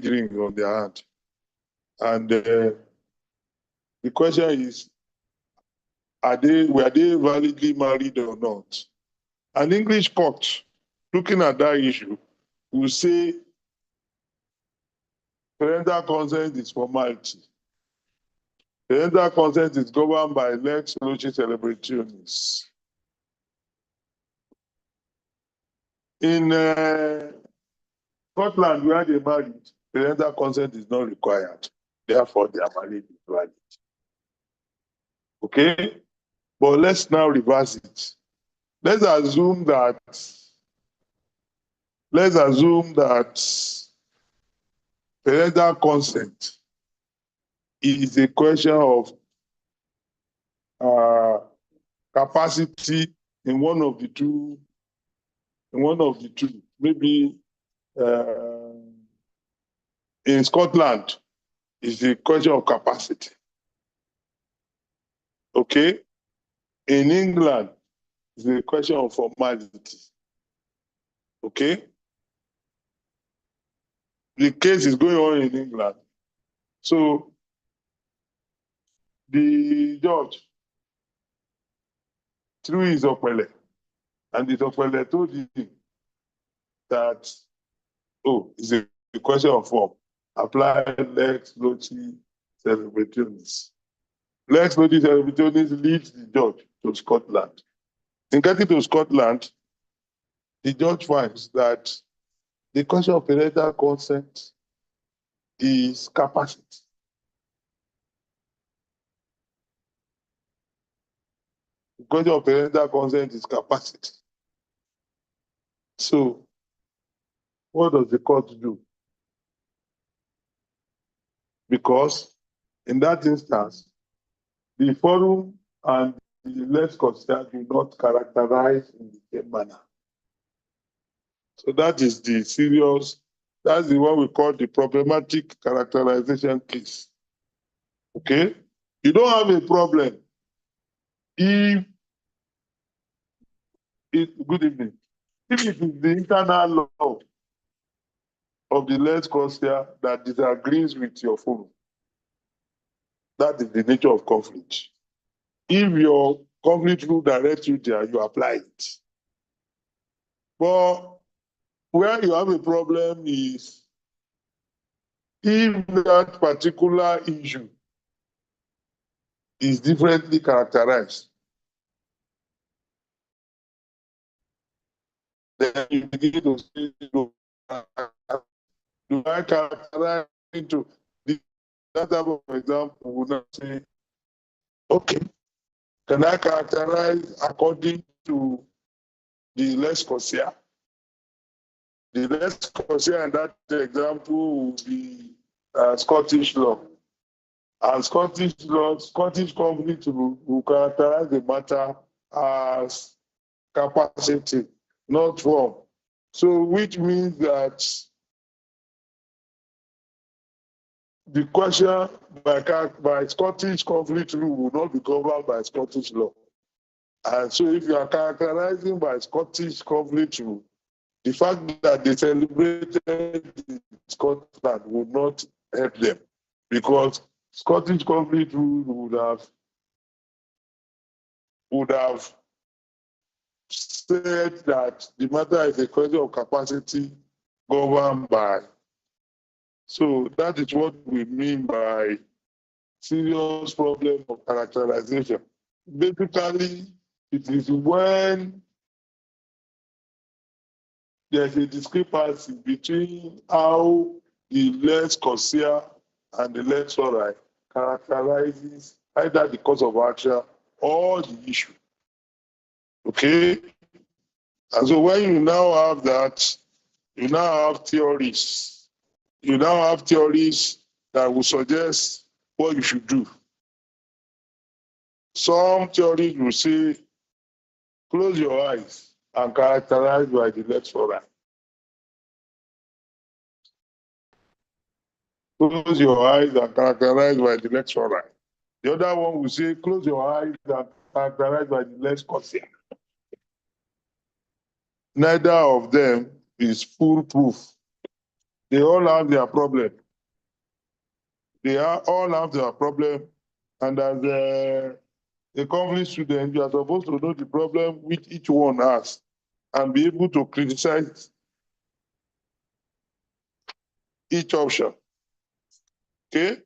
ring on their hand. And the question is, were they validly married or not? An English court, looking at that issue, will say parental consent is formality. Parental consent is governed by lex loci celebrationis. In Scotland, where they married, parental consent is not required. Therefore, their marriage is valid. Okay? But let's now reverse it. Let's assume that parental consent is a question of capacity in one of the two. Maybe in Scotland, it's a question of capacity. Okay? In England, it's a question of formality. Okay? The case is going on in England. So the judge, through his Opele, and his Opele told him that, it's a question of form. Apply lex loci celebrationis. Lex loci celebrationis leads the judge to Scotland. In getting to Scotland, the judge finds that the question of parental consent is capacity. The question of parental consent is capacity. So, what does the court do? Because in that instance, the forum and the lex consent do not characterize in the same manner. So that is that's the one we call the problematic characterization case. Okay? You don't have a problem good evening. If it is the internal law of the lex consent that disagrees with your forum, that is the nature of conflict. If your conflict rule directs you there, you apply it. But where you have a problem is if that particular issue is differently characterized, then you begin to say, do I characterize into that type of example? Would not say, okay, can I characterize according to the lex consent? The lex consent in that example will be Scottish law. And Scottish conflict will characterize the matter as capacity, not form. So, which means that the question by Scottish conflict rule will not be governed by Scottish law. And so, if you are characterizing by Scottish conflict rule, the fact that they celebrated in Scotland would not help them, because Scottish conflict rule would have said that the matter is a question of capacity governed by. So that is what we mean by serious problem of characterization. Basically, it is when there's a discrepancy between how the lex consent and the lex ori characterizes either the cause of action or the issue. Okay? And so when you now have that, you now have theories. You now have theories that will suggest what you should do. Some theories will say, close your eyes and characterize by the lex ori. Close your eyes and characterize by the lex ori. The other one will say, close your eyes and characterize by the lex consent. Neither of them is foolproof. They all have their problem. All have their problem. And as a conflict student, you are supposed to know the problem which each one has and be able to criticize each option. Okay?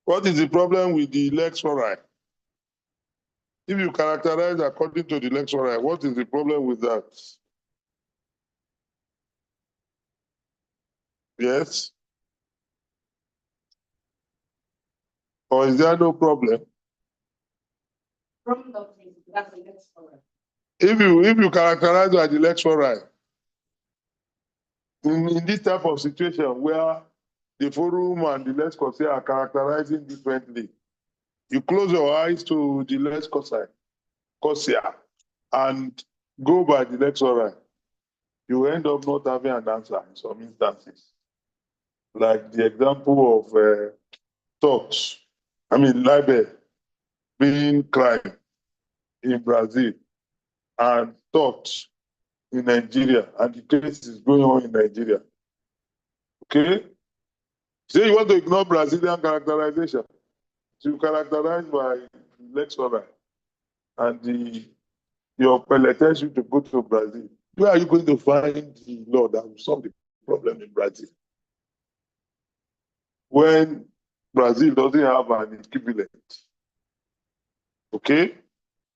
What is the problem with the lecturer? If you characterize according to the lecturer, what is the problem with that? Yes? Or is there no problem? If you characterize by the lecturer, in this type of situation where the forum and the let's consider are characterizing differently, you close your eyes to the let's consider and go by the lecturer, you end up not having an answer in some instances. Like the example of talks, libel being crime in Brazil and thoughts in Nigeria, and the case is going on in Nigeria. Okay? So you want to ignore Brazilian characterization. So you characterize by lecturer and your pellet tells you to go to Brazil. Where are you going to find the law that will solve the problem in Brazil? When Brazil doesn't have an equivalent. Okay?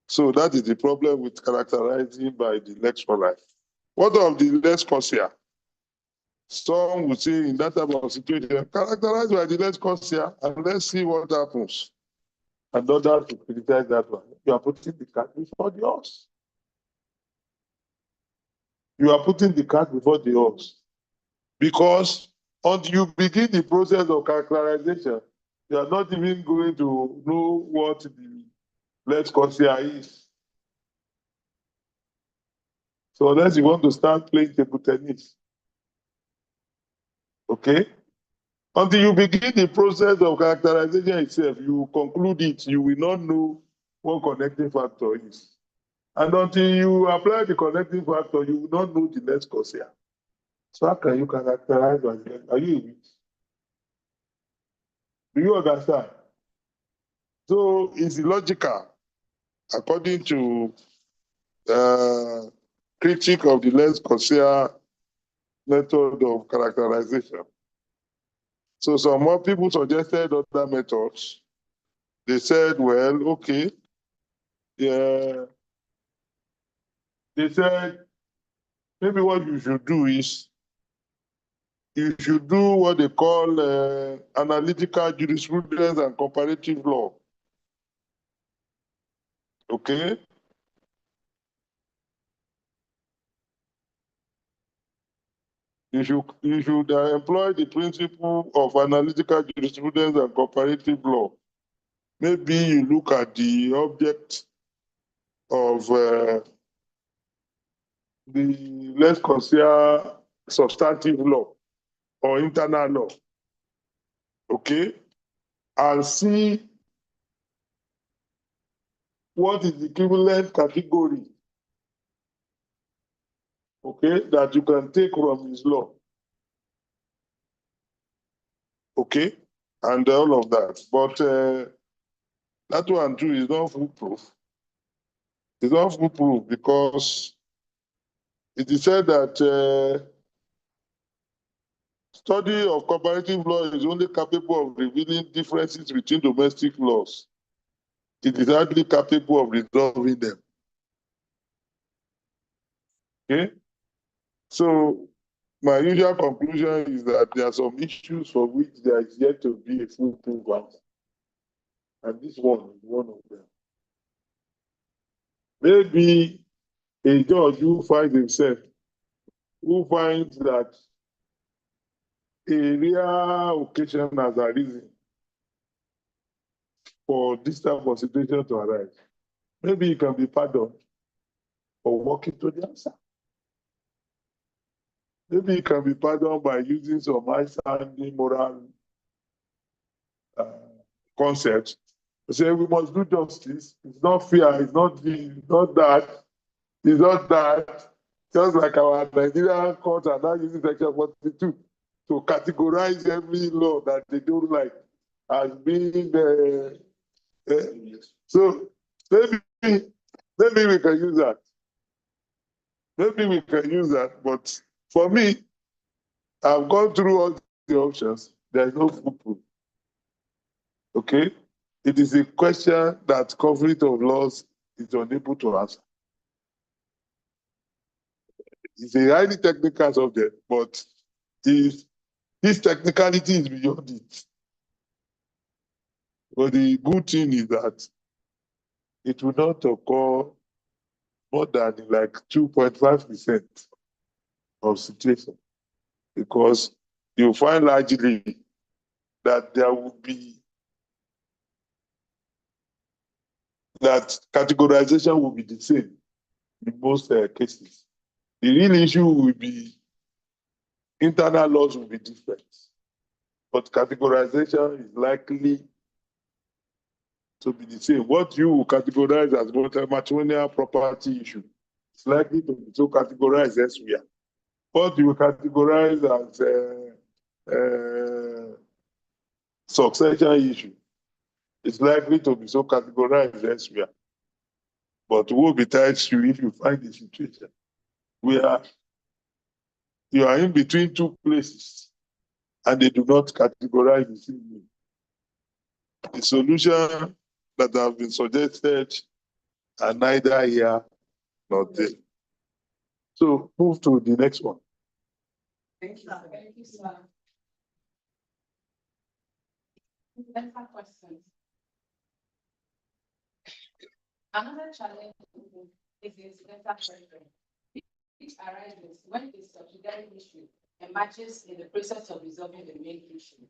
So that is the problem with characterizing by the lecturer. What of the less consider? Some would say in that type of situation, characterize by the less consider and let's see what happens. And others to criticize that one. You are putting the cart before the horse. You are putting the cart before the horse. Because until you begin the process of characterization, you are not even going to know what the let's consider is. So unless you want to start playing table tennis, okay? Until you begin the process of characterization itself, you conclude it, you will not know what connecting factor is. And until you apply the connecting factor, you will not know the next cause here. So how can you characterize yourself? Are you with? Do you understand? So it's illogical, according to critique of the less consider method of characterization. So some more people suggested other methods. They said, well, okay, yeah. They said, maybe what you should do is, you should do what they call analytical jurisprudence and comparative law. Okay? You should employ the principle of analytical jurisprudence and comparative law. Maybe you look at the object of let's consider substantive law or internal law, okay? And see what is the equivalent category, okay, that you can take from his law, okay? And all of that. But that one too is not foolproof. It's not foolproof because it is said that study of comparative law is only capable of revealing differences between domestic laws. It is hardly capable of resolving them. Okay? So my usual conclusion is that there are some issues for which there is yet to be a foolproof answer. And this one is one of them. Maybe a judge who finds that a rare occasion has arisen for this type of situation to arise. Maybe he can be pardoned for walking to the answer. Maybe he can be pardoned by using some high-standing moral concepts. Say we must do justice. It's not fair. It's not that. It's not that. Just like our Nigerian courts are now using section 42 to categorize every law that they don't like as being so maybe we can use that. Maybe we can use that, but for me, I've gone through all the options. There's no foolproof. Okay? It is a question that conflict of laws is unable to answer. It's a highly technical subject, but if this technicality is beyond it. But the good thing is that it will not occur more than like 2.5% of situation, because you find largely that there will be that categorization will be the same in most cases. The real issue will be internal laws will be different, but categorization is likely to be the same. What you will categorize as matrimonial property issue is likely to be so categorized elsewhere. What you will categorize as succession issue is likely to be so categorized elsewhere. But woe betides you if you find a situation where you are in between two places and they do not categorize the same way. The solution that have been suggested are neither here nor there. So move to the next one. Thank you, sir. Thank you, sir. Let's have questions. Another challenge is the incidental question, which arises when a subsidiary issue emerges in the process of resolving the main issue.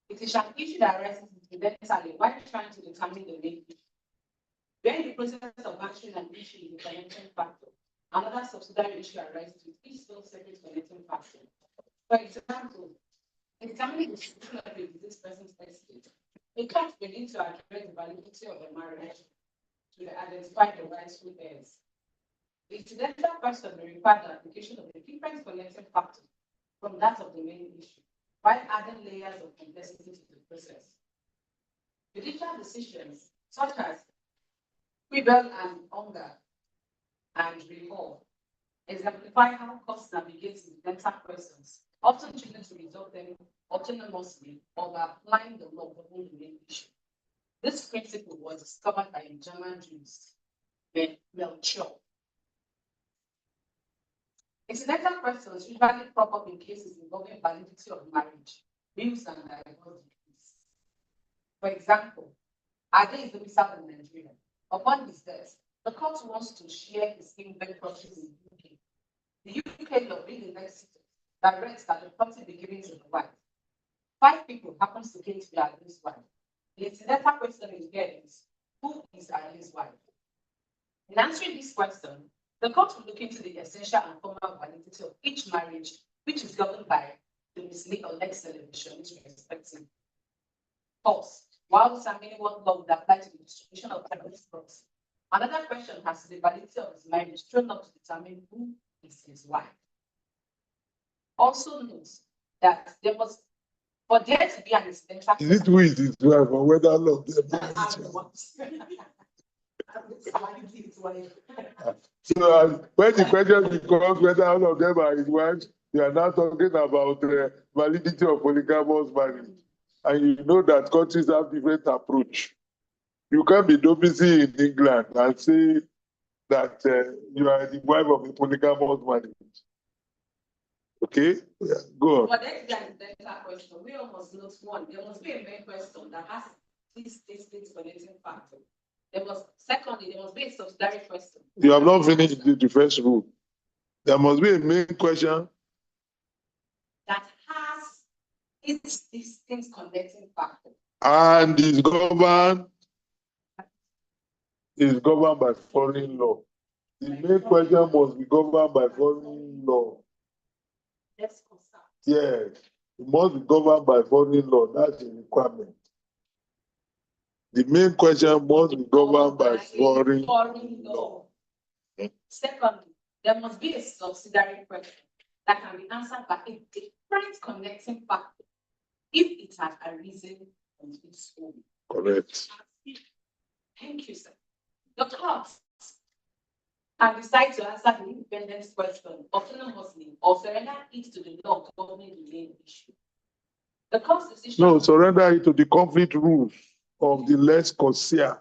It is an issue that arises incidentally while trying to determine the main issue. During the process of answering an issue with a connecting factor, another subsidiary issue arises with each separate connecting factor. For example, in determining the solution of a diseased person's estate, a court will need to address the validity of a marriage to identify the rightful heirs. The incidental question may require the application of a different connecting factor from that of the main issue, while adding layers of complexity to the process. Judicial decisions such as Quibble and Unger and Recall exemplify how courts navigate incidental questions, often choosing to resolve them autonomously or by applying the law within the main issue. This principle was discovered by a German jurist, Melchior. Incidental questions usually crop up in cases involving validity of marriage, wills, and divorce decrees. For example, Ade is domiciled in Nigeria. Upon his death, the court wants to share his inventory properties in the UK. The UK law being the next city directs that the property be given to the wife. 5 people happens to be Ade's wife. The incidental question is who is Ade's wife? In answering this question, the court will look into the essential and formal validity of each marriage, which is governed by the domicile or lex celebration respective. False. While determining what law would apply to the distribution of this property, another question has the validity of his marriage thrown up to determine who is his wife. Also note that there was, for there to be an incidental. Is it who is his wife or whether all of them? So when the question becomes whether all of them are his wives, you are now talking about the validity of polygamous marriage. And you know that countries have different approach. You can't be domiciled in England and say that you are the wife of a polygamous marriage. Okay? Yeah, go on. But then the question, we almost note one. There must be a main question that has this connecting factor. Secondly, there must be a subsidiary question. You have not finished the first rule. There must be a main question that has its distinct connecting factor. And is governed by foreign law. The main question must be governed by foreign law. Yes. Yes, it must be governed by foreign law. That's a requirement. The main question must be governed by foreign law. Secondly, there must be a subsidiary question that can be answered by a different connecting factor if it had arisen on its own. Correct. Thank you, sir. The court can decide to answer the independence question autonomously or surrender it to the law governing the main issue. The court's decision. No, surrender it to the conflict rules of the lex concierge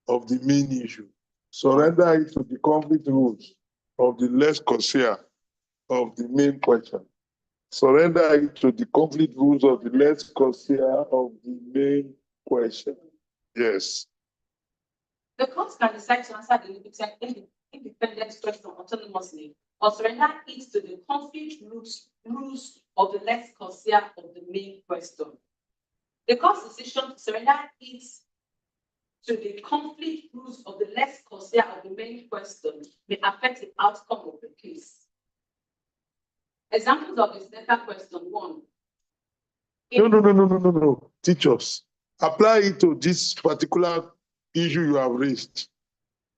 of the main issue. Surrender it to the conflict rules of the lex concierge of the main question. Surrender it to the conflict rules of the lex concierge of the main question. Yes. The court can decide to answer the independence question autonomously or surrender it to the conflict rules of the lex concierge of the main question. The court's decision to surrender it to the conflict rules of the lex concierge of the main question may affect the outcome of the case. Examples of this letter question: 1. No. Teach us. Apply it to this particular issue you have raised.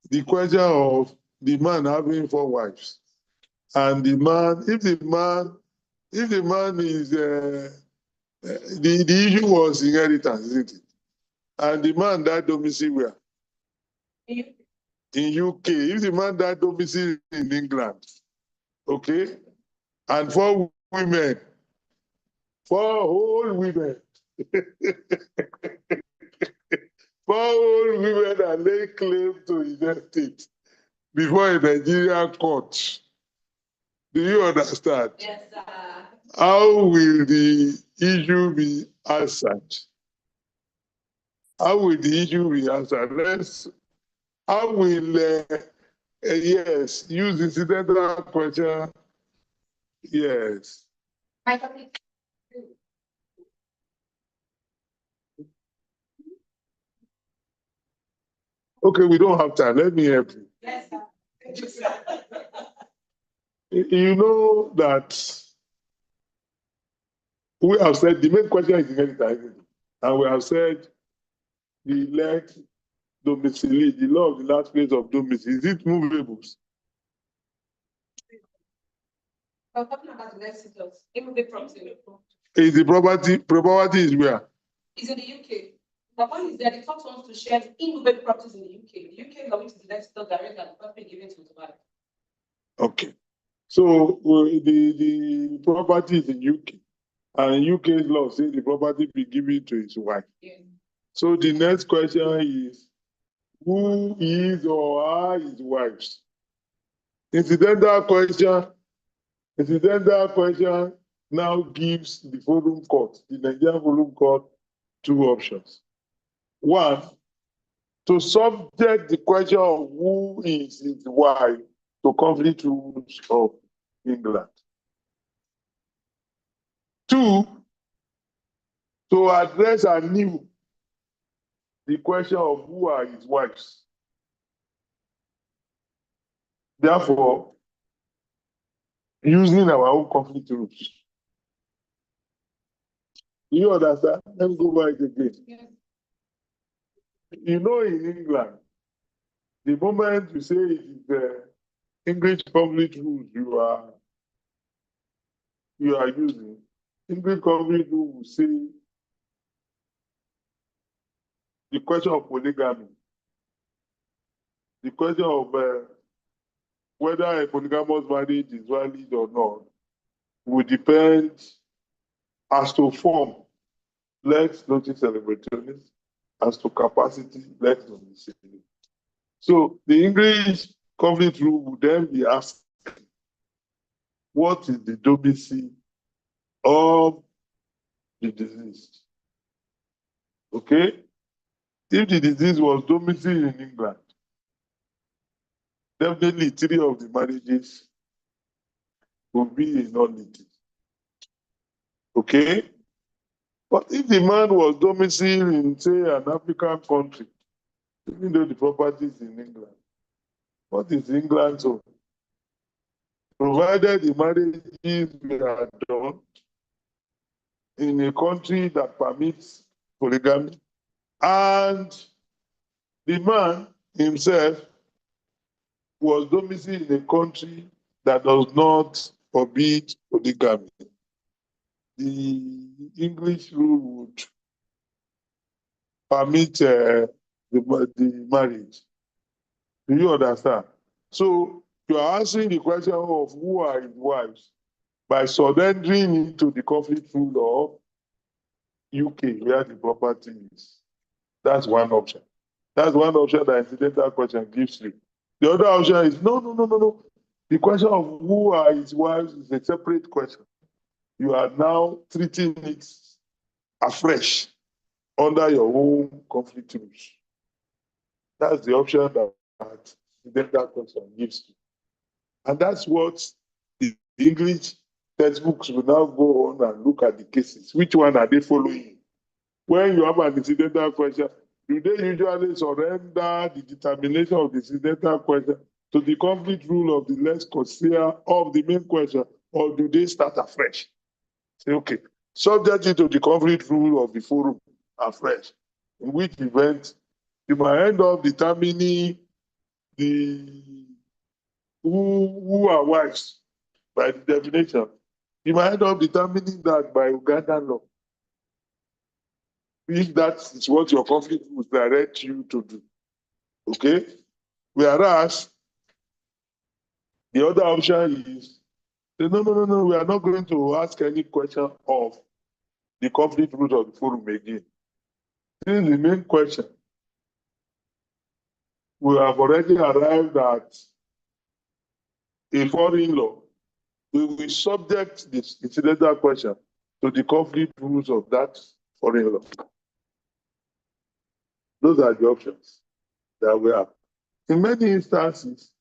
The question of the man having 4 wives. And the man, if the man is, the issue was inheritance, isn't it? And the man died domicile where? In UK. If the man died domicile in England, okay? And 4 women, 4 whole women, 4 whole women that lay claim to inherit it before a Nigerian court. Do you understand? Yes, sir. How will the issue be answered? How will the issue be answered? How will, yes, use incidental question? Yes. Okay, we don't have time. Let me help you. Yes, sir. Thank you, sir. You know that we have said the main question is inheritance, and we have said the lex domicile, the law of the last place of domicile, is it movables? We're talking about the lex clause. Immovable property. Is the property is where? It's in the UK. The point is that the court wants to share immovable properties in the UK. The UK law, which is the lex clause, direct and property given to the buyer. Okay. So the property is in UK, and UK's law says the property be given to his wife. Yeah. So the next question is, who is or are his wives? Incidental question now gives the forum court, the Nigerian forum court, 2 options. 1, to subject the question of who is his wife to conflict rules of England. 2, to address anew the question of who are his wives. Therefore, using our own conflict rules. You understand? Let me go back again. Yes. You know, in England, the moment you say it is the English conflict rules you are using, English conflict rule will say the question of polygamy, the question of whether a polygamous marriage is valid or not, will depend as to form, lex notis celebrationis, as to capacity, lex domiciliaris. So the English conflict rule would then be asked, what is the domicile of the deceased? Okay? If the disease was domicile in England, definitely 3 of the marriages will be a nullity. Okay? But if the man was domiciled in, say, an African country, even though the property is in England, what is England's own? Provided the marriages were done in a country that permits polygamy, and the man himself was domiciled in a country that does not forbid polygamy, the English rule would permit the marriage. Do you understand? So you are answering the question of who are his wives by surrendering into the conflict rule of UK, where the property is. That's one option. That's one option that incidental question gives you. The other option is no. The question of who are his wives is a separate question. You are now treating it afresh under your own conflict rules. That's the option that incidental question gives you. And that's what the English textbooks will now go on and look at the cases. Which one are they following? When you have an incidental question, do they usually surrender the determination of the incidental question to the conflict rule of the lex conciliar of the main question, or do they start afresh? Say, okay, subject it to the conflict rule of the forum afresh, in which event you might end up determining the who are wives by the definition. You might end up determining that by Ugandan law, if that is what your conflict will direct you to do. Okay? Whereas the other option is, no, we are not going to ask any question of the conflict rules of the forum again. This is the main question. We have already arrived at a foreign law. We will subject this incidental question to the conflict rules of that foreign law. Those are the options that we have. In many instances,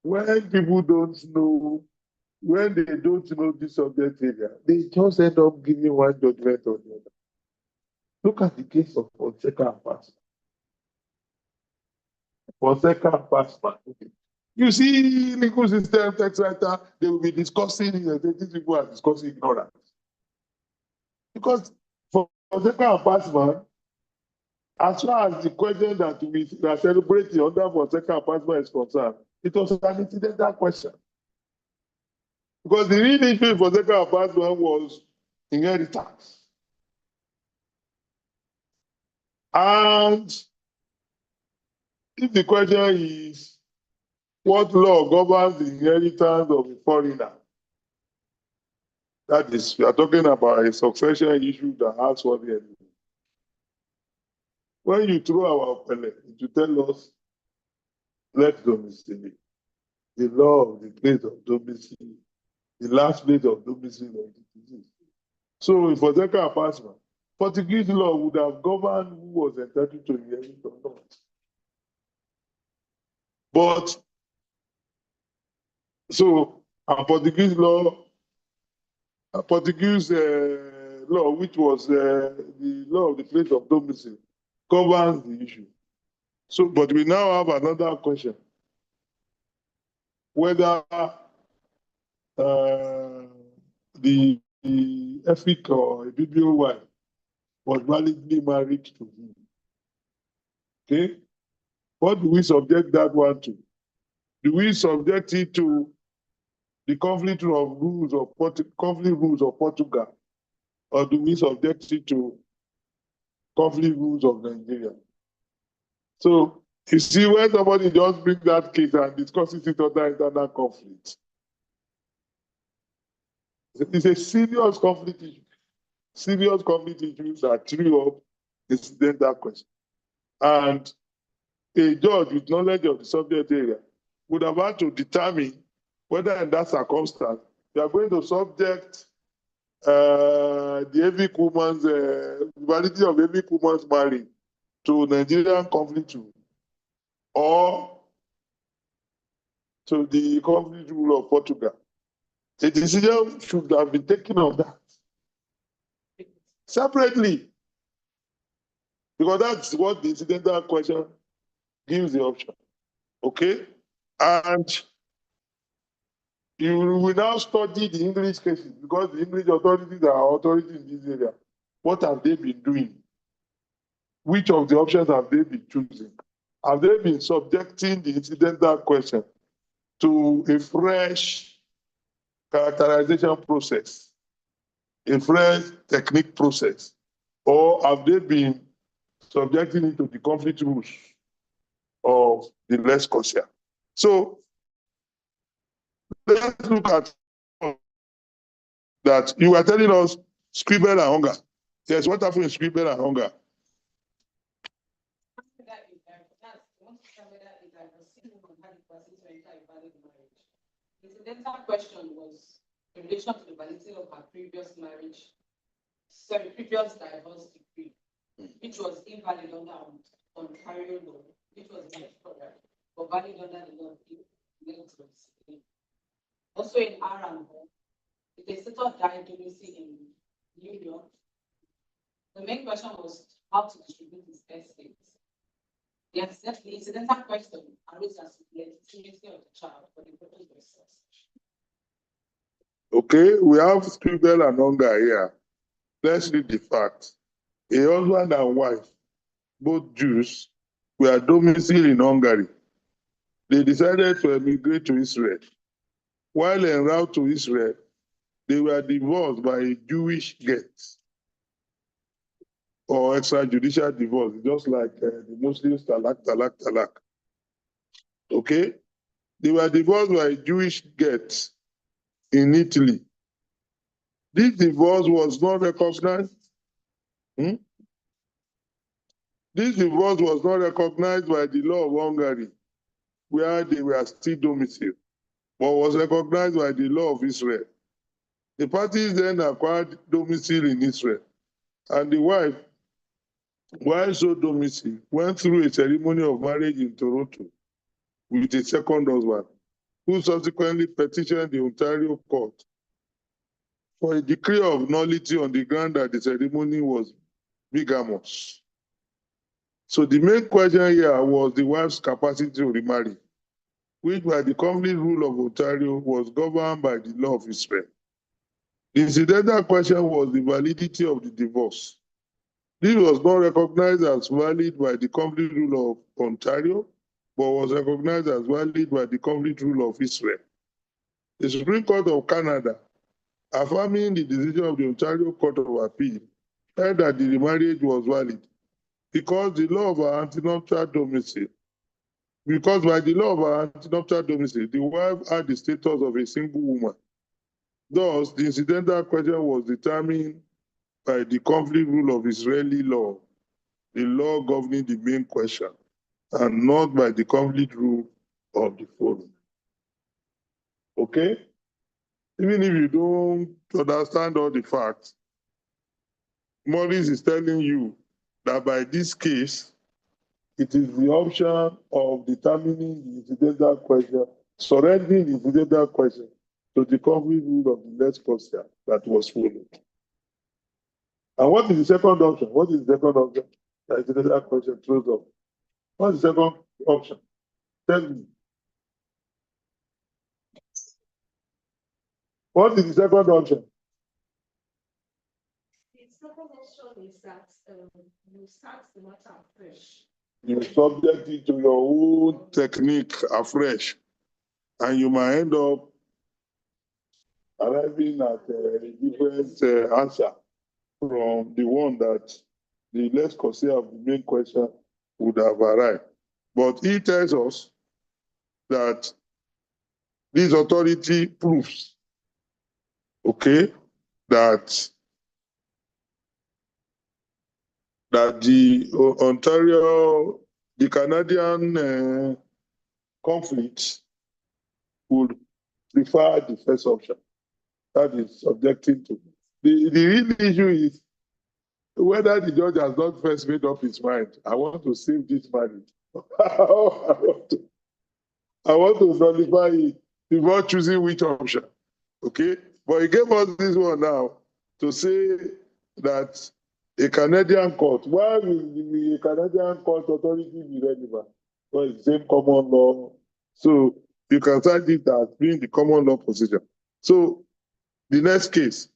when people don't know, when they don't know this subject area, they just end up giving one judgment or the other. Look at the case of Fonseca and Passman. Fonseca and Passman. Okay. You see, legal system, text writer, they will be discussing, these people are discussing ignorance. Because for Fonseca and Passman, as far as the question that we are celebrating under Fonseca and Passman is concerned, it was an incidental question. Because the real issue for Fonseca and Passman was inheritance. And if the question is, what law governs the inheritance of a foreigner? That is, we are talking about a succession issue that has what the enemy. When you throw our appellate, it will tell us, let's domicile. The law of the place of domicile, the last place of domicile of the disease. So for Fonseca and Passman, Portuguese law would have governed who was entitled to inherit or not. But so a Portuguese law, which was the law of the place of domicile, governs the issue. So, but we now have another question: whether the Efik or Ibibio wife was validly married to him. Okay, what do we subject that one to? Do we subject it to the conflict rules of Portugal, or do we subject it to conflict rules of Nigeria? So you see, when somebody just brings that case and discusses it under internal conflict, it's a serious conflict issue. Serious conflict issues that threw up incidental question. And a judge with knowledge of the subject area would have had to determine whether in that circumstance they are going to subject the Efik woman's validity of Efik woman's marriage to Nigerian conflict rule or to the conflict rule of Portugal. A decision should have been taken on that separately, because that's what the incidental question gives the option. Okay? And you will now study the English cases, because the English authorities are authorities in this area. What have they been doing? Which of the options have they been choosing? Have they been subjecting the incidental question to a fresh characterization process, a fresh technique process, or have they been subjecting it to the conflict rules of the Lex Corsia? So let's look at that. You were telling us scribble and hunger. Yes, what happened in scribble and hunger? The incidental question was in relation to the validity of her previous marriage, previous divorce decree, which was invalid under Ontario law, which was correct, but valid under the law of the also in Arambo, the status died domicile in New York. The main question was how to distribute his estate. The incidental question arose as the legitimacy of the child for the purpose of succession. Okay, we have scribble and hunger here. Let's read the facts. A husband and wife, both Jews, were domiciled in Hungary. They decided to emigrate to Israel. While en route to Israel, they were divorced by a Jewish get or extrajudicial divorce, just like the Muslims talak. Okay? They were divorced by a Jewish get in Italy. This divorce was not recognized. This divorce was not recognized by the law of Hungary, where they were still domiciled, but was recognized by the law of Israel. The parties then acquired domicile in Israel, and the wife, while so domiciled, went through a ceremony of marriage in Toronto with a second husband, who subsequently petitioned the Ontario court for a decree of nullity on the ground that the ceremony was bigamous. So the main question here was the wife's capacity to remarry, which by the conflict rule of Ontario was governed by the law of Israel. The incidental question was the validity of the divorce. This was not recognized as valid by the conflict rule of Ontario, but was recognized as valid by the conflict rule of Israel. The Supreme Court of Canada, affirming the decision of the Ontario Court of Appeal, held that the remarriage was valid because the law of our antenuptial domicile, because by the law of our antenuptial domicile, the wife had the status of a single woman. Thus, the incidental question was determined by the conflict rule of Israeli law, the law governing the main question, and not by the conflict rule of the forum. Okay? Even if you don't understand all the facts, Morris is telling you that by this case, it is the option of determining the incidental question, surrendering the incidental question to the conflict rule of the Lex Corsia that was followed. And what is the second option? What is the second option? The incidental question throws up. What is the second option? Tell me. What is the second option? The second option is that you start the matter afresh. You subject it to your own technique afresh, and you might end up arriving at a different answer from the one that the Lex Corsia of the main question would have arrived. But he tells us that this authority proves, okay, that the Ontario, the Canadian conflict would prefer the first option. That is subjecting to. The real issue is whether the judge has not first made up his mind. I want to save this marriage. I want to nullify it before choosing which option. Okay? But he gave us this one now to say that a Canadian court, why will the Canadian court authority be relevant? Well, it's the same common law. So you can cite it as being the common law position. So the next case.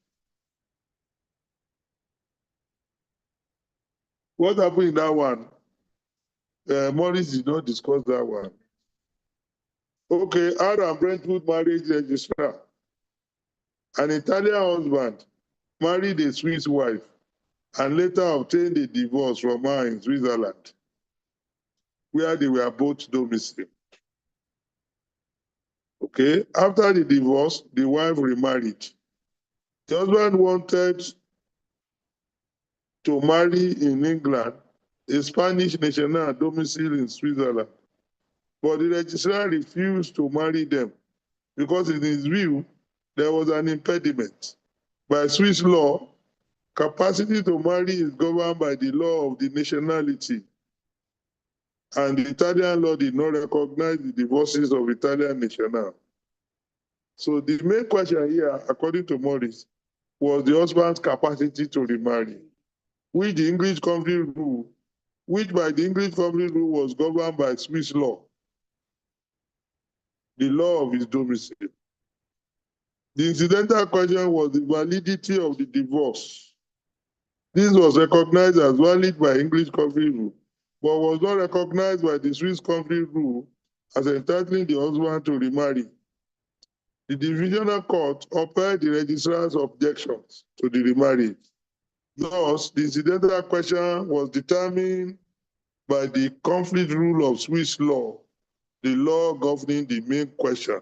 What happened in that one? Morris did not discuss that one. Okay, Adam Brentwood marriage registrar. An Italian husband married a Swiss wife and later obtained a divorce from her in Switzerland, where they were both domiciled. Okay, after the divorce, the wife remarried. The husband wanted to marry in England a Spanish national domiciled in Switzerland, but the registrar refused to marry them because in his view, there was an impediment. By Swiss law, capacity to marry is governed by the law of the nationality, and the Italian law did not recognize the divorces of Italian nationals. So the main question here, according to Morris, was the husband's capacity to remarry, which the English company rule, which by the English company rule was governed by Swiss law, the law of his domicile. The incidental question was the validity of the divorce. This was recognized as valid by English company rule, but was not recognized by the Swiss company rule as entitling the husband to remarry. The divisional court upheld the registrar's objections to the remarriage. Thus, the incidental question was determined by the conflict rule of Swiss law, the law governing the main question,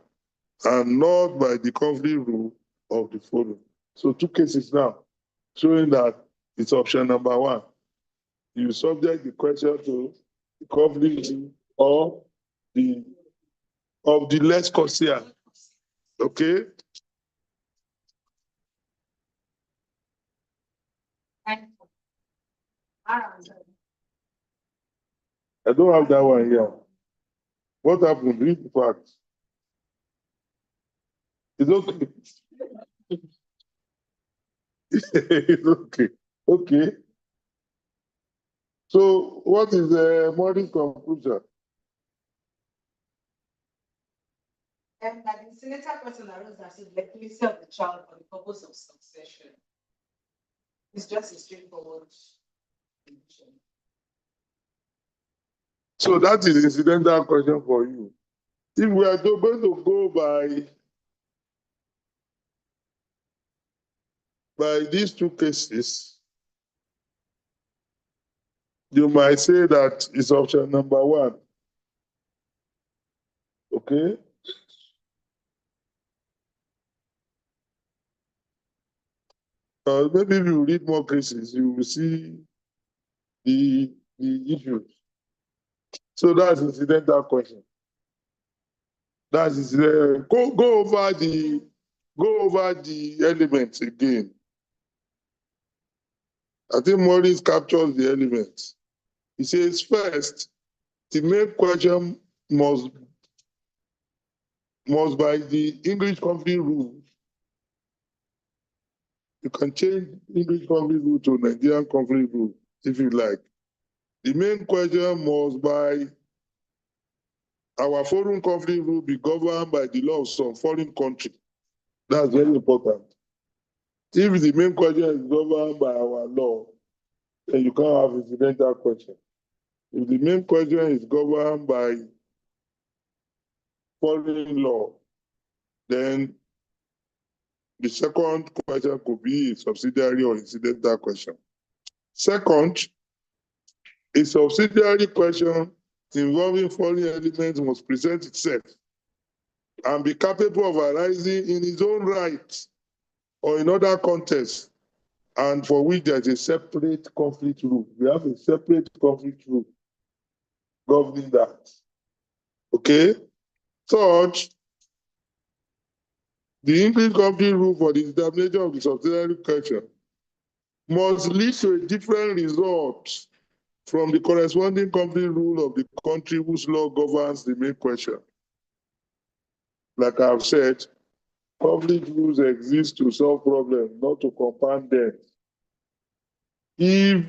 and not by the conflict rule of the following. So 2 cases now, showing that it's option number 1. You subject the question to the conflict rule or of the lex conscia. Okay? I don't have that one here. What happened? Read the facts. It's okay. It's okay. Okay. So what is the morning conclusion? And that the senator person arose that said legitimacy of the child for the purpose of succession. It's just a straightforward condition. So that is incidental question for you. If we are going to go by these 2 cases, you might say that it's option number 1. Okay? Maybe if you read more cases, you will see the issues. So that's incidental question. That's go over the elements again. I think Morris captures the elements. He says first, the main question must by the English company rule. You can change English company rule to Nigerian company rule if you like. The main question must by our foreign company rule be governed by the law of some foreign country. That's very important. If the main question is governed by our law, then you can't have incidental question. If the main question is governed by foreign law, then the second question could be a subsidiary or incidental question. Second, a subsidiary question involving foreign elements must present itself and be capable of arising in its own right or in other contexts, and for which there is a separate conflict rule. We have a separate conflict rule governing that. Okay? Third, the English company rule for the determination of the subsidiary question must lead to a different result from the corresponding company rule of the country whose law governs the main question. Like I've said, conflict rules exist to solve problems, not to compound them. If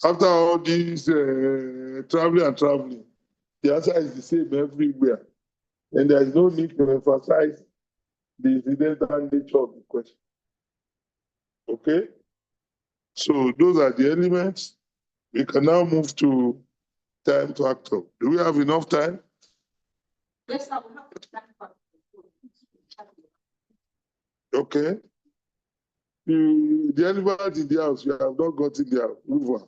after all this traveling, the answer is the same everywhere, and there is no need to emphasize the incidental nature of the question. Okay? So those are the elements. We can now move to time factor. Do we have enough time? Yes, I will have to time factor. Okay. The elephant in the house, you have not got in there. Move on.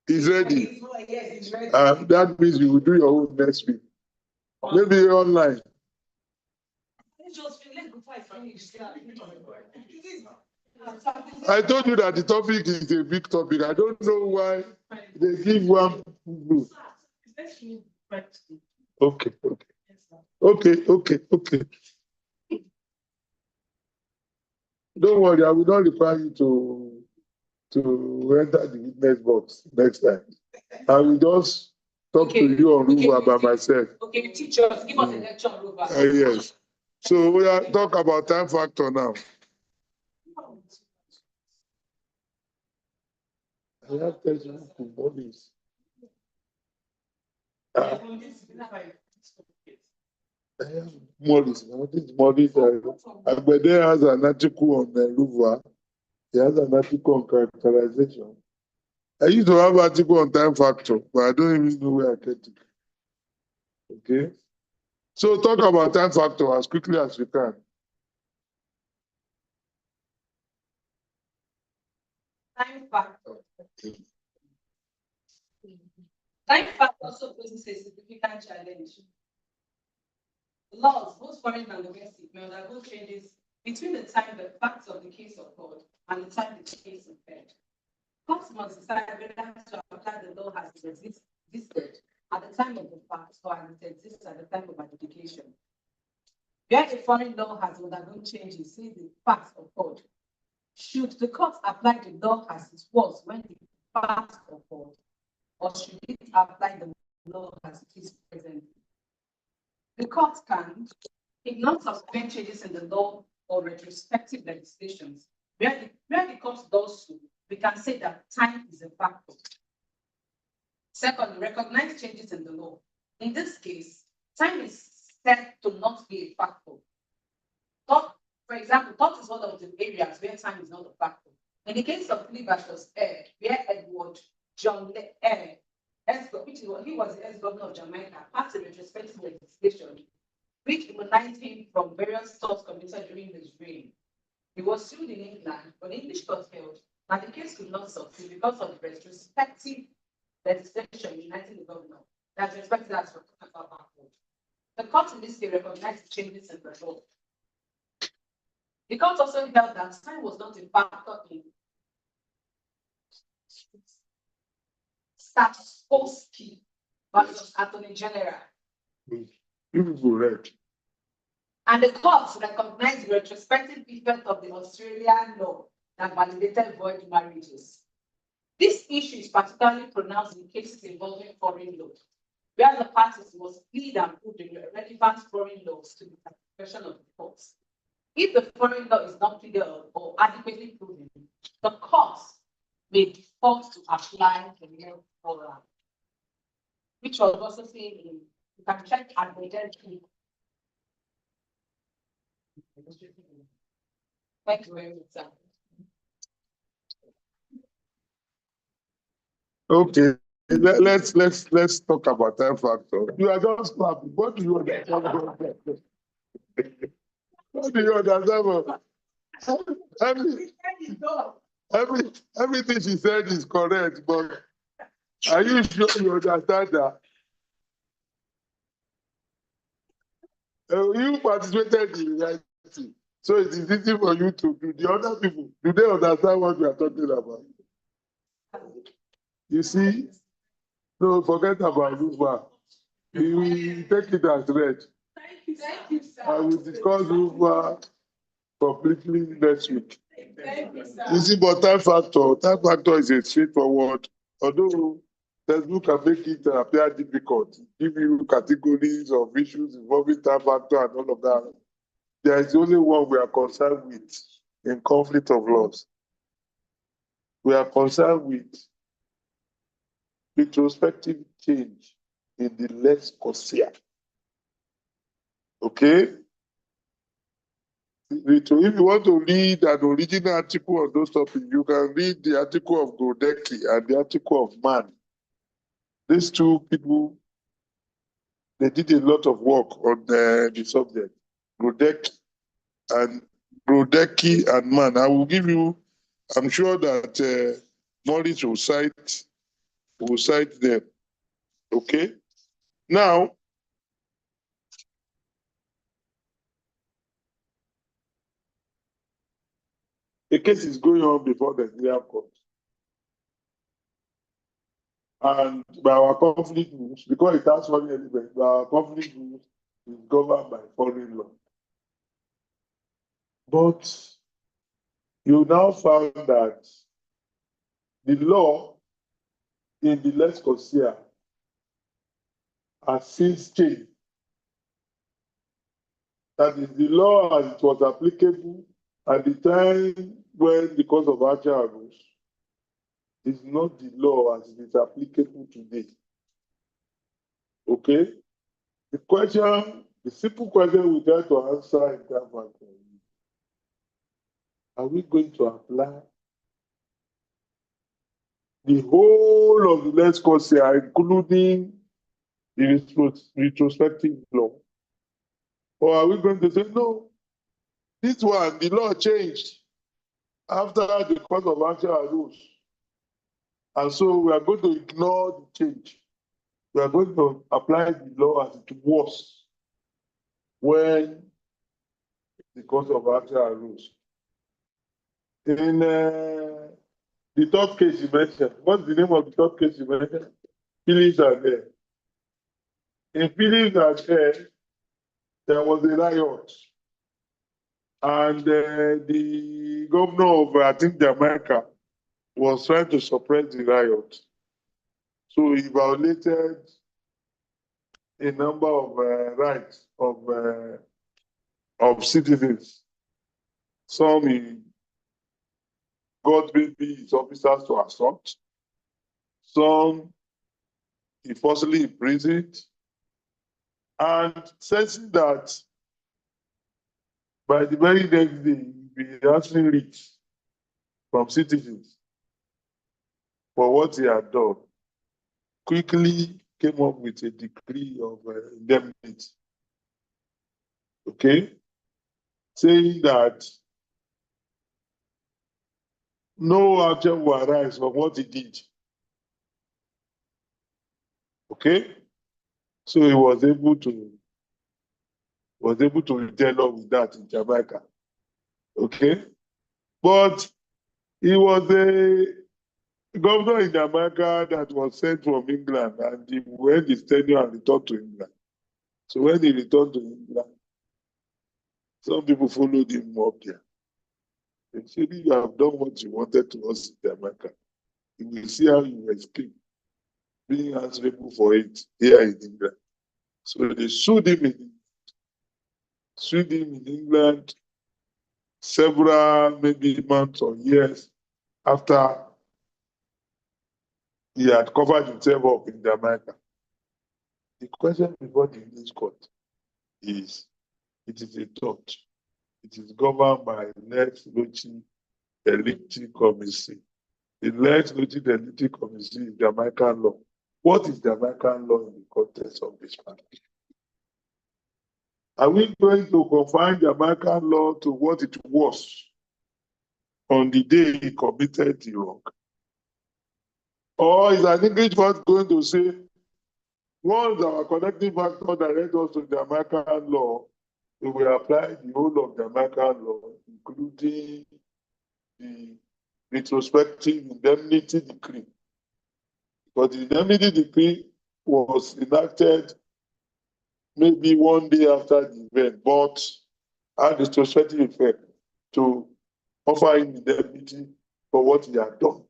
He's ready. Yes, he's ready. That means you will do your own next week. Maybe online. I told you that the topic is a big topic. I don't know why they give one group. Okay. Don't worry, I will not require you to enter the witness box next time. I will just talk to you on Ruva by myself. Okay, teachers, give us a lecture on Ruva. Yes. So we are talk about time factor now. I have textbook to bodies. I have Morris. Agbede has an article on Ruva. He has an article on characterization. I used to have an article on time factor, but I don't even know where I get it. Okay. So talk about time factor as quickly as you can. Time factor. Time factor also poses a significant challenge. Laws, both foreign and domestic, may undergo changes between the time the facts of the case occurred and the time the case occurred. Courts must decide whether to apply the law as it existed at the time of the fact or as it exists at the time of adjudication. Where a foreign law has undergone changes since the facts occurred, should the court apply the law as it was when the facts occurred, or should it apply the law as it is presently? The court can ignore subsequent changes in the law or retrospective legislations. Where the court does so, we can say that time is a factor. Second, recognize changes in the law. In this case, time is said to not be a factor. Thought, for example, thought is one of the areas where time is not a factor. In the case of Lee versus Air, where Edward John Air, he was the ex-governor of Jamaica, passed a retrospective legislation which immunized him from various torts committed during his reign. He was sued in England, but the English court held that the case could not succeed because of the retrospective legislation uniting the governor. That's respected as for backward. The court in this case recognized the changes in the law. The court also held that time was not a factor in Statkowski versus Attorney General. And the court recognized the retrospective effect of the Australian law that validated void marriages. This issue is particularly pronounced in cases involving foreign law, where the parties must plead and prove the relevant foreign laws to the satisfaction of the courts. If the foreign law is not clear or adequately proven, the court may default to apply the new forum, which was also seen in, you can check at the identity. Thank you very much, sir. Okay, let's talk about time factor. You are just clapping. What do you understand about that? What do you understand? Everything she said is correct, but are you sure you understand that? You participated in the right thing, so it is easy for you to do. The other people, do they understand what we are talking about? You see, no, forget about Ruva. We will take it as read. Thank you, sir. I will discuss Ruva completely next week. Thank you, sir. You see, but time factor is a straightforward, although textbook can make it appear difficult, give you categories of issues involving time factor and all of that. There is only one we are concerned with in conflict of laws. We are concerned with retrospective change in the lex concierge. Okay? If you want to read an original article on those topics, you can read the article of Godecki and the article of Mann. These two people they did a lot of work on the subject. Brodecki and Mann. I will give you, I'm sure that Morris will cite them. Okay? Now, the case is going on before the Nigerian court. And by our conflict rules, because it has foreign elements, our conflict rules is governed by foreign law. But you now found that the law in the Lex Corsia has since changed. That is, the law as it was applicable at the time when the cause of action arose is not the law as it is applicable today. Okay? The simple question we try to answer in that matter is, are we going to apply the whole of the Lex Corsia, including the retrospective law? Or are we going to say, no, this one, the law changed after the cause of action arose. And so we are going to ignore the change. We are going to apply the law as it was when the cause of action arose. In the third case you mentioned, what's the name of the third case you mentioned? Phillips and Air. In Phillips and Air, there was a riot. And the governor of, I think, Jamaica was trying to suppress the riot. So he violated a number of rights of citizens. Some he got maybe his officers to assault. Some he forcibly imprisoned. And sensing that by the very next day, he will be asking rich from citizens for what he had done, quickly came up with a decree of indemnity. Okay? Saying that no action will arise from what he did. Okay? So he was able to tell up with that in Jamaica. Okay? But he was a governor in Jamaica that was sent from England, and he went his tenure and returned to England. So when he returned to England, some people followed him up there. They said, you have done what you wanted to us in Jamaica. You will see how you escape being answerable for it here in England. So they sued him in England several, maybe months or years after he had covered himself up in Jamaica. The question before the English court is, it is a tort. It is governed by Lex Loci Delicti Commissi. The Lex Loci Delicti Commissi is Jamaican law. What is Jamaican law in the context of this matter? Are we going to confine Jamaican law to what it was on the day he committed the wrong? Or is an English court going to say, once our connecting factor directs us to Jamaican law, we will apply the whole of Jamaican law, including the retrospective indemnity decree? Because the indemnity decree was enacted maybe one day after the event, but had retrospective effect to offer him indemnity for what he had done.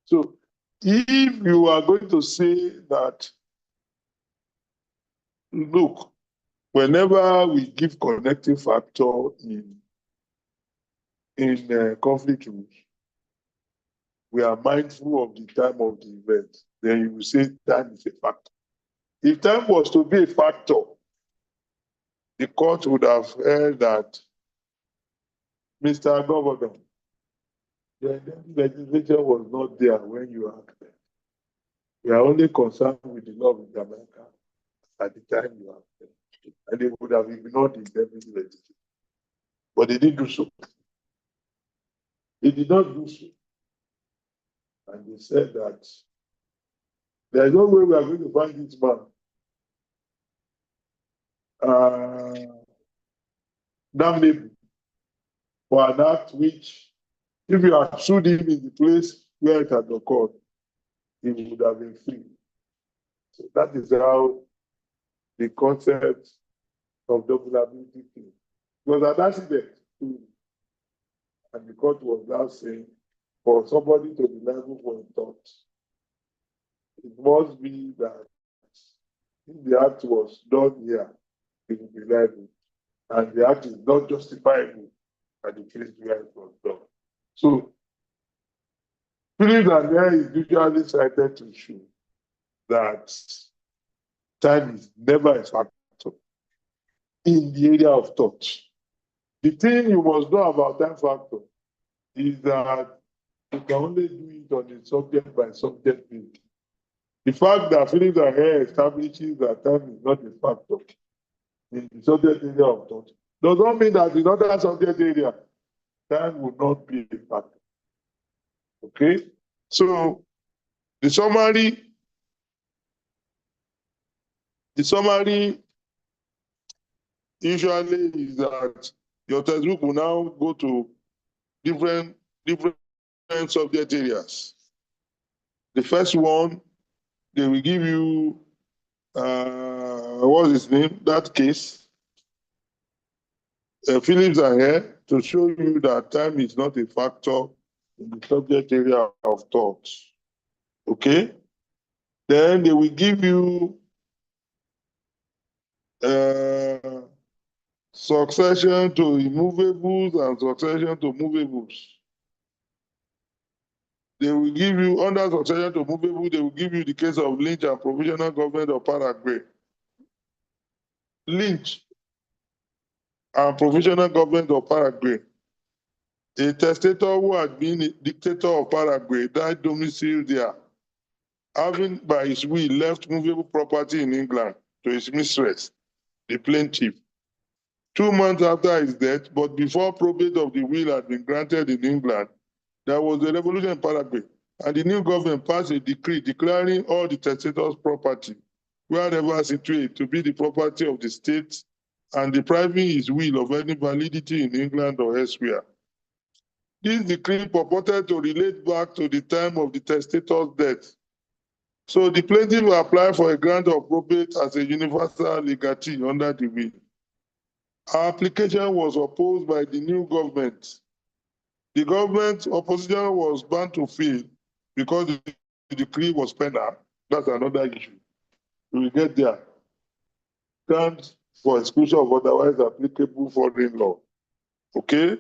So if you are going to say that, look, whenever we give connecting factor in conflict rules, we are mindful of the time of the event, then you will say time is a factor. If time was to be a factor, the court would have held that, Mr. Governor, the legislation was not there when you acted. We are only concerned with the law of Jamaica. at the time you have them. And they would have ignored the indemnity legislation. But they didn't do so. They did not do so. And they said that there is no way we are going to find this man. Damnable for an act which, if you had sued him in the place where it had occurred, he would have been free. So that is how the concept of double liability came. It was an accident too. And the court was now saying, for somebody to be liable for a tort, it must be that if the act was done here, it would be liable. And the act is not justifiable at the place where it was done. So, Phillips and Hare is usually cited to show that time is never a factor in the area of tort. The thing you must know about time factor is that you can only do it on a subject by subject basis. The fact that Phillips and Hare establishes that time is not a factor in the subject area of tort does not mean that in other subject area, time will not be a factor. Okay? So the summary usually is that your textbook will now go to different subject areas. The first one, they will give you what's his name? That case, Phillips and Hare, to show you that time is not a factor in the subject area of tort. Okay? Then they will give you succession to immovables and succession to movables. They will give you, under succession to movable, they will give you the case of Lynch and Provisional Government of Paraguay. Lynch and Provisional Government of Paraguay. A testator who had been a dictator of Paraguay died domiciled there, having by his will left movable property in England to his mistress, the plaintiff. 2 months after his death, but before probate of the will had been granted in England, there was a revolution in Paraguay, and the new government passed a decree declaring all the testator's property, wherever situated, to be the property of the state and depriving his will of any validity in England or elsewhere. This decree purported to relate back to the time of the testator's death. So the plaintiff applied for a grant of probate as a universal legatee under the will. Our application was opposed by the new government. The government opposition was bound to fail because the decree was penal. That's another issue. We will get there. Grant for exclusion of otherwise applicable foreign law. Okay?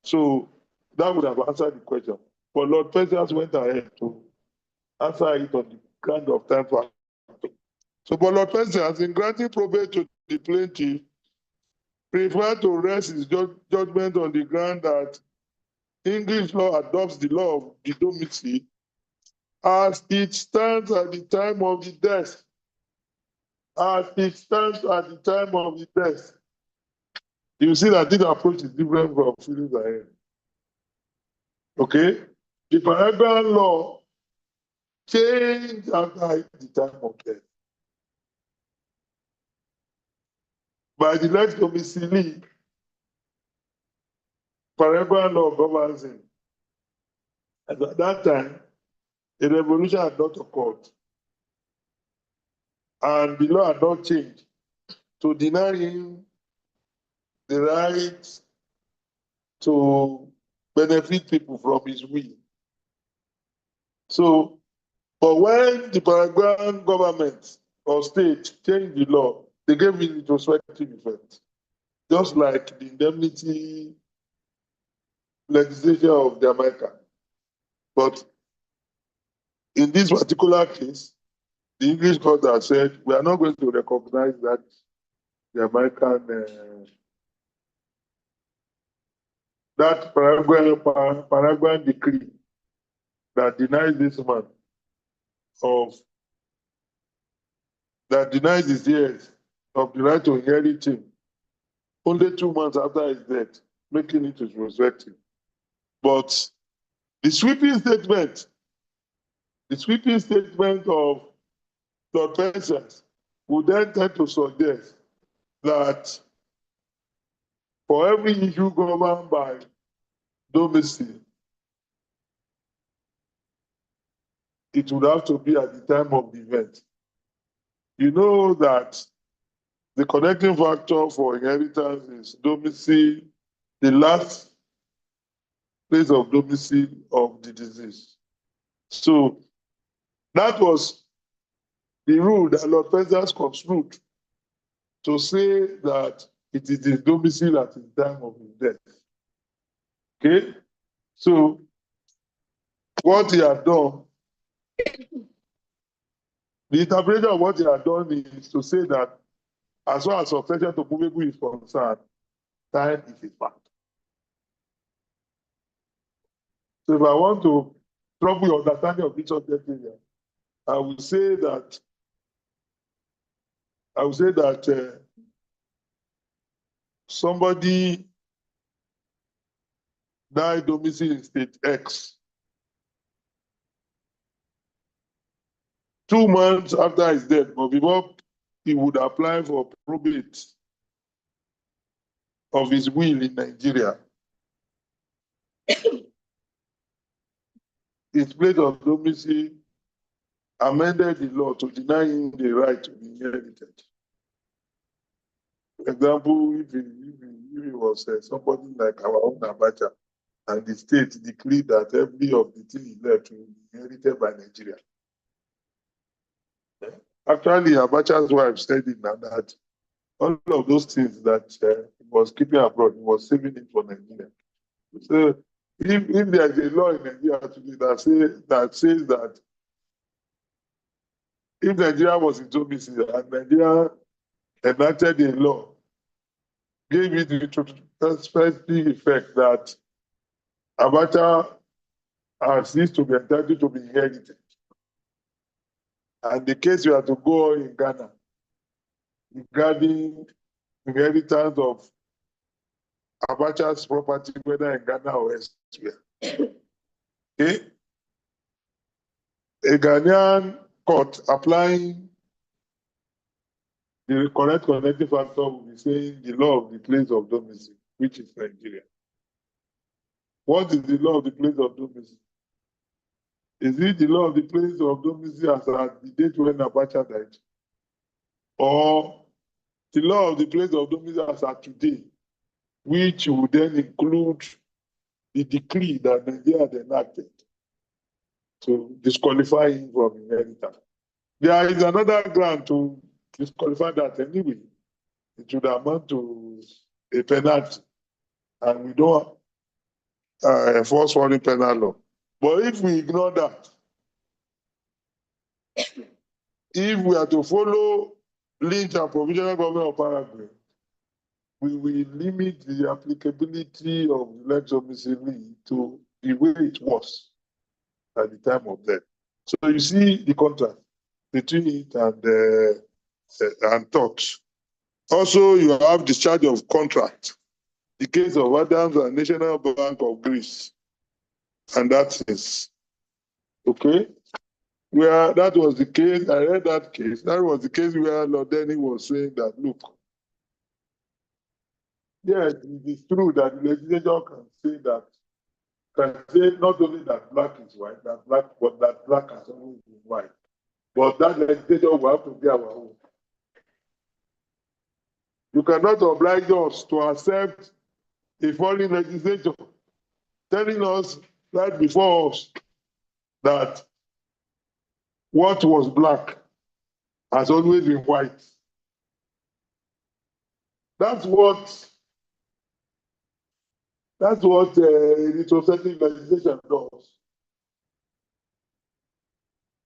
So that would have answered the question. But Lord Perseus went ahead to answer it on the ground of time factor. So, but Lord Perseus, in granting probate to the plaintiff, preferred to rest his judgment on the ground that English law adopts the law of the domicile as it stands at the time of the death. As it stands at the time of the death. You see that this approach is different from Phillips and Hare. Okay? The Paraguayan law changed after the time of death. By the lex domicili, Paraguayan law governs him. And at that time, a revolution had not occurred. And the law had not changed to deny him the right to benefit people from his will. So, but when the Paraguayan government or state changed the law, they gave it retrospective effect. Just like the indemnity legislation of Jamaica. But in this particular case, the English court has said, we are not going to recognize that Jamaican, that Paraguayan decree that denies this man of that denied his heirs of the right to inherit him only 2 months after his death, making it retrospective. But the sweeping statement of Lord Persians would then tend to suggest that for every issue governed by domicile, it would have to be at the time of the event. You know that the connecting factor for inheritance is domicile, the last place of domicile of the disease. So that was the rule that Lord Persians construed to say that it is his domicile at the time of his death. Okay? So what he had done, the interpretation of what he had done is to say that as far as succession to movable is concerned, time is a fact. So if I want to trouble your understanding of this subject area, I will say that somebody died domicile in state X 2 months after his death, but before he would apply for probate of his will in Nigeria, his place of domicile amended the law to deny him the right to be inherited. For example, if he was somebody like our own Abacha, and the state decreed that every of the things he left will be inherited by Nigeria. Actually, Abacha's wife said it now that all of those things that he was keeping abroad, he was saving it for Nigeria. So if there is a law in Nigeria today that says that if Nigeria was in domicile and Nigeria enacted a law, gave it the specific effect that Abacha has ceased to be entitled to be inherited. And the case we have to go in Ghana regarding inheritance of Abacha's property, whether in Ghana or elsewhere. Okay? A Ghanaian court applying the correct connecting factor will be saying the law of the place of domicile, which is Nigeria. What is the law of the place of domicile? Is it the law of the place of domicile as at the date when Abacha died? Or the law of the place of domicile as at today, which would then include the decree that Nigeria had enacted to disqualify him from inheritance? There is another ground to disqualify that anyway. It would amount to a penalty, and we don't enforce foreign penal law. But if we ignore that, if we are to follow Lynch and Provisional Government of Paraguay, we will limit the applicability of the lex domicile to the way it was at the time of death. So you see the contrast between it and touch. Also, you have discharge of contract. The case of Adams and National Bank of Greece. And that is okay. Where that was the case, I read that case. That was the case where Lord Denny was saying that, look, yes, it is true that the legislature can say not only that black is white, but that black has always been white. But that legislature will have to be our own. You cannot oblige us to accept a foreign legislature telling us right before us that what was black has always been white. That's what retrospective legislation does.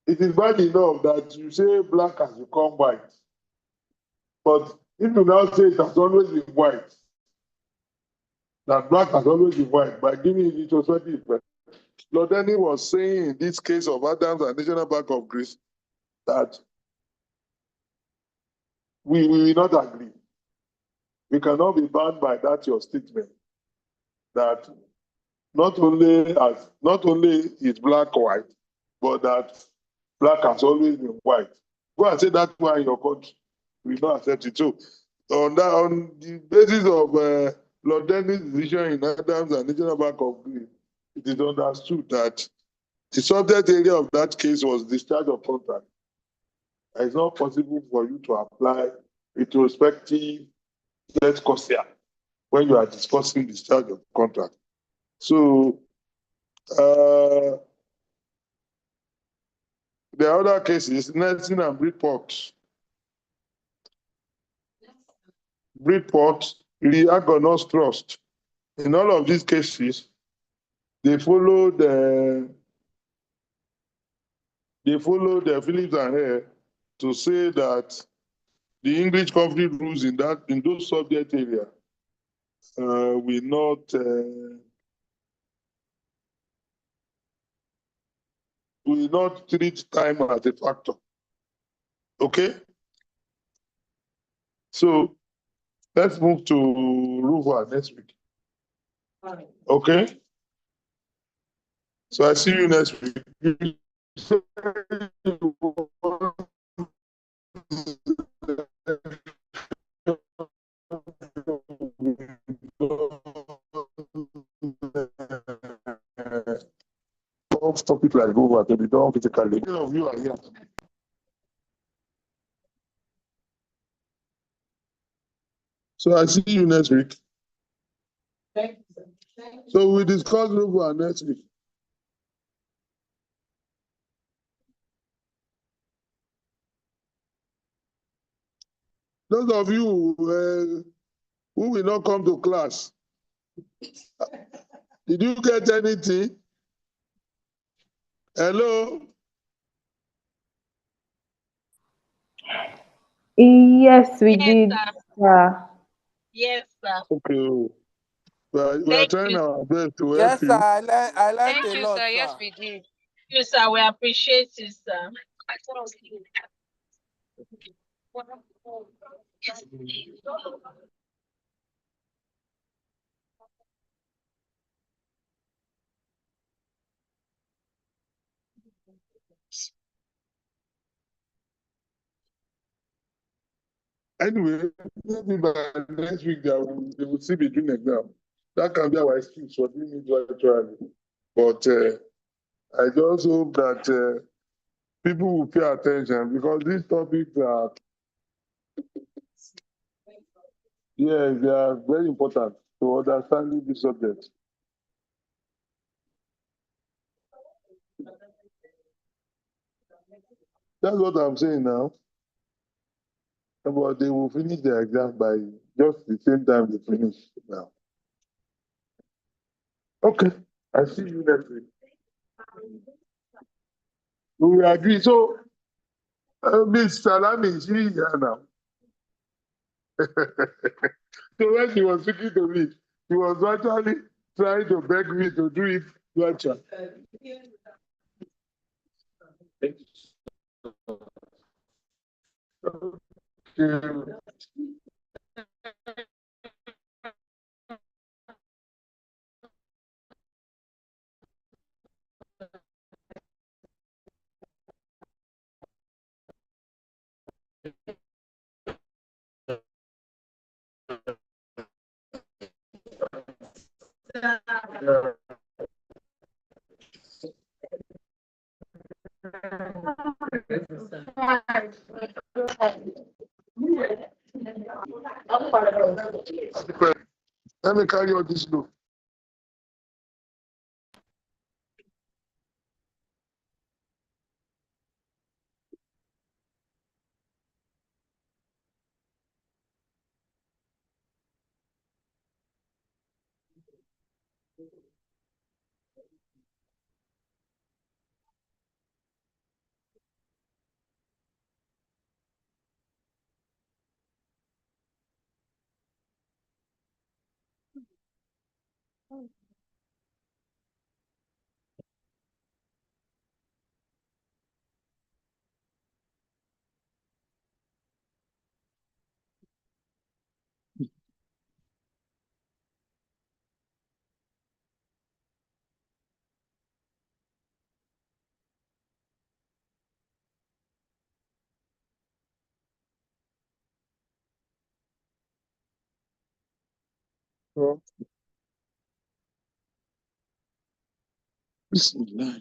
It is bad enough that you say black has become white, but if you now say it has always been white, that black has always been white, by giving it retrospective effect. Lord Denny was saying in this case of Adams and National Bank of Greece that we will not agree. We cannot be bound by that your statement that not only is black white, but that black has always been white. Go and say that one in your country. We not accept it. So on the basis of Lord Dennis' decision in Adams and National Bank of Greece, it is understood that the subject area of that case was discharge of contract. It's not possible for you to apply retrospective lex corsia when you are discussing discharge of contract. So the other cases, Nelson and Bridport, Reagonos Trust. In all of these cases, they followed the Phillips and Hare to say that the English conflict rules in those subject area will not treat time as a factor. Okay? So let's move to Ruva next week. Okay? So I see you next week. Topic like over to be done physically. Many of you are here. So I see you next week. Thank you, sir. So we discuss over next week. Those of you who will not come to class, did you get anything? Hello? Yes, we Yes, did. sir. Yeah. Yes, sir. Okay. Well, we are Thank trying you. our best to help Yes, sir. you. I learned Thank a you, lot, sir. sir. Yes, we did. Thank you, sir. We appreciate you, sir. Anyway, maybe by next week they will still be doing exam. That can be our excuse for doing it virtually. But I just hope that people will pay attention because these topics are, they are very important to understanding the subject. That's what I'm saying now. But they will finish their exam by just the same time they finish now. Okay, I see you next week. We will agree. So, Miss Salami, is she here now? So when she was speaking to me, she was actually trying to beg me to do it virtual. Okay. Yeah. Let me carry all this load. Oh, Bismillah.